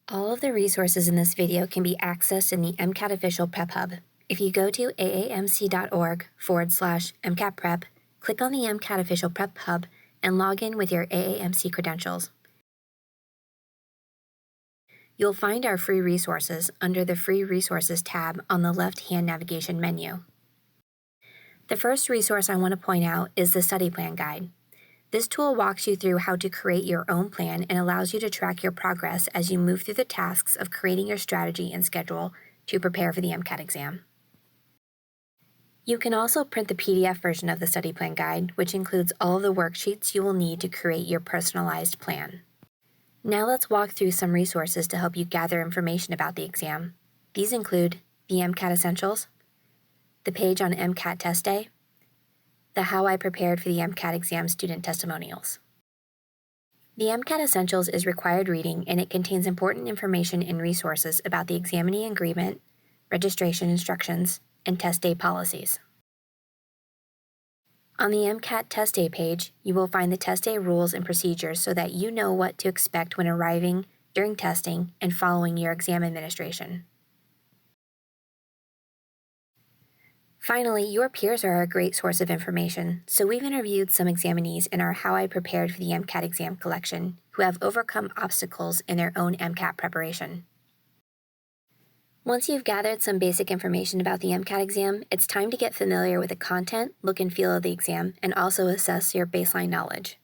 All of the resources in this video can be accessed in the MCAT Official Prep Hub. If you go to aamc.org/MCAT Prep, click on the MCAT Official Prep Hub and log in with your AAMC credentials. You'll find our free resources under the Free Resources tab on the left-hand navigation menu. The first resource I want to point out is the Study Plan Guide. This tool walks you through how to create your own plan and allows you to track your progress as you move through the tasks of creating your strategy and schedule to prepare for the MCAT exam. You can also print the PDF version of the Study Plan Guide, which includes all of the worksheets you will need to create your personalized plan. Now let's walk through some resources to help you gather information about the exam. These include the MCAT Essentials, the page on MCAT Test Day, the How I Prepared for the MCAT Exam Student Testimonials. The MCAT Essentials is required reading, and it contains important information and resources about the examinee agreement, registration instructions, and test day policies. On the MCAT Test Day page, you will find the test day rules and procedures so that you know what to expect when arriving, during testing, and following your exam administration. Finally, your peers are a great source of information, so we've interviewed some examinees in our How I Prepared for the MCAT Exam collection who have overcome obstacles in their own MCAT preparation. Once you've gathered some basic information about the MCAT exam, it's time to get familiar with the content, look and feel of the exam, and also assess your baseline knowledge.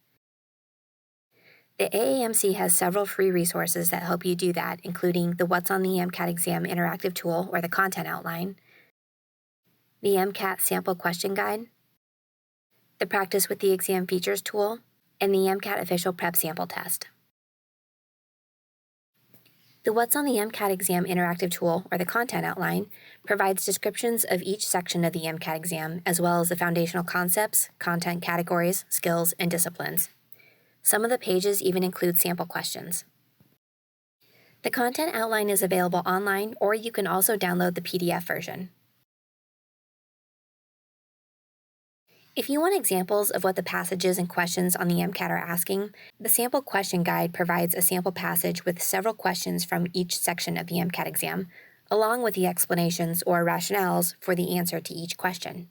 The AAMC has several free resources that help you do that, including the What's on the MCAT Exam interactive tool or the content outline, the MCAT Sample Question Guide, the Practice with the Exam Features tool, and the MCAT Official Prep Sample Test. The What's on the MCAT Exam interactive tool, or the content outline, provides descriptions of each section of the MCAT exam, as well as the foundational concepts, content categories, skills, and disciplines. Some of the pages even include sample questions. The content outline is available online, or you can also download the PDF version. If you want examples of what the passages and questions on the MCAT are asking, the Sample Question Guide provides a sample passage with several questions from each section of the MCAT exam, along with the explanations or rationales for the answer to each question.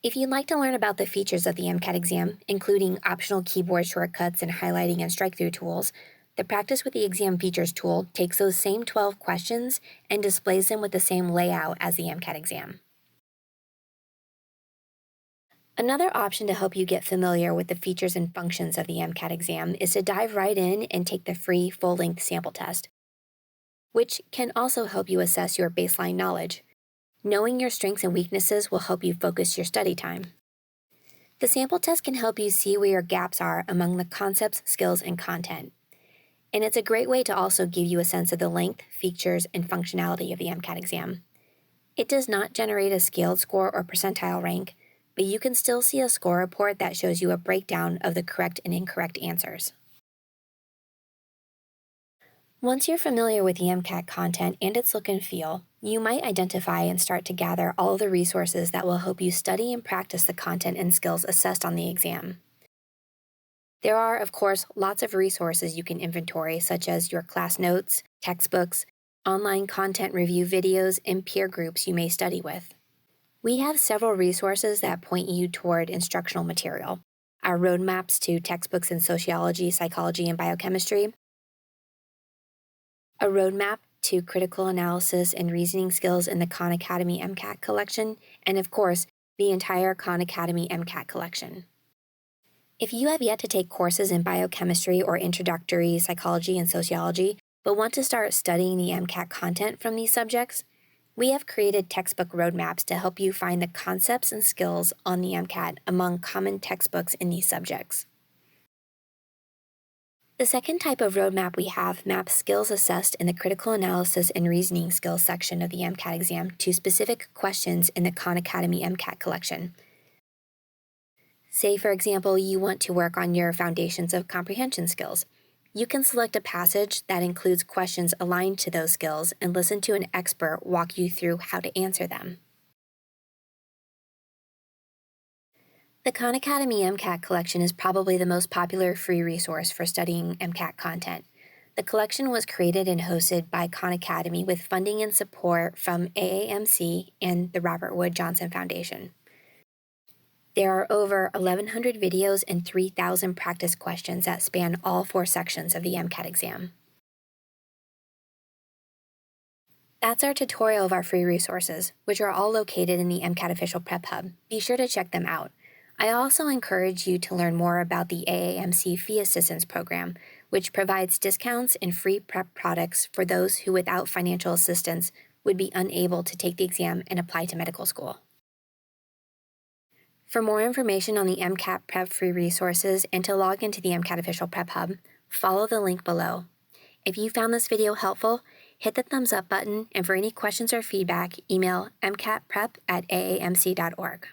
If you'd like to learn about the features of the MCAT exam, including optional keyboard shortcuts and highlighting and strike-through tools, the Practice with the Exam Features tool takes those same 12 questions and displays them with the same layout as the MCAT exam. Another option to help you get familiar with the features and functions of the MCAT exam is to dive right in and take the free full-length sample test, which can also help you assess your baseline knowledge. Knowing your strengths and weaknesses will help you focus your study time. The sample test can help you see where your gaps are among the concepts, skills, and content. And it's a great way to also give you a sense of the length, features, and functionality of the MCAT exam. It does not generate a scaled score or percentile rank, but you can still see a score report that shows you a breakdown of the correct and incorrect answers. Once you're familiar with the MCAT content and its look and feel, you might identify and start to gather all of the resources that will help you study and practice the content and skills assessed on the exam. There are, of course, lots of resources you can inventory, such as your class notes, textbooks, online content review videos, and peer groups you may study with. We have several resources that point you toward instructional material, our roadmaps to textbooks in sociology, psychology, and biochemistry, a roadmap to critical analysis and reasoning skills in the Khan Academy MCAT collection, and of course, the entire Khan Academy MCAT collection. If you have yet to take courses in biochemistry or introductory psychology and sociology, but want to start studying the MCAT content from these subjects, we have created textbook roadmaps to help you find the concepts and skills on the MCAT among common textbooks in these subjects. The second type of roadmap we have maps skills assessed in the critical analysis and reasoning skills section of the MCAT exam to specific questions in the Khan Academy MCAT collection. Say, for example, you want to work on your foundations of comprehension skills. You can select a passage that includes questions aligned to those skills and listen to an expert walk you through how to answer them. The Khan Academy MCAT collection is probably the most popular free resource for studying MCAT content. The collection was created and hosted by Khan Academy with funding and support from AAMC and the Robert Wood Johnson Foundation. There are over 1,100 videos and 3,000 practice questions that span all 4 sections of the MCAT exam. That's our tutorial of our free resources, which are all located in the MCAT Official Prep Hub. Be sure to check them out. I also encourage you to learn more about the AAMC Fee Assistance Program, which provides discounts and free prep products for those who, without financial assistance, would be unable to take the exam and apply to medical school. For more information on the MCAT Prep free resources and to log into the MCAT Official Prep Hub, follow the link below. If you found this video helpful, hit the thumbs up button, and for any questions or feedback, email mcatprep@aamc.org.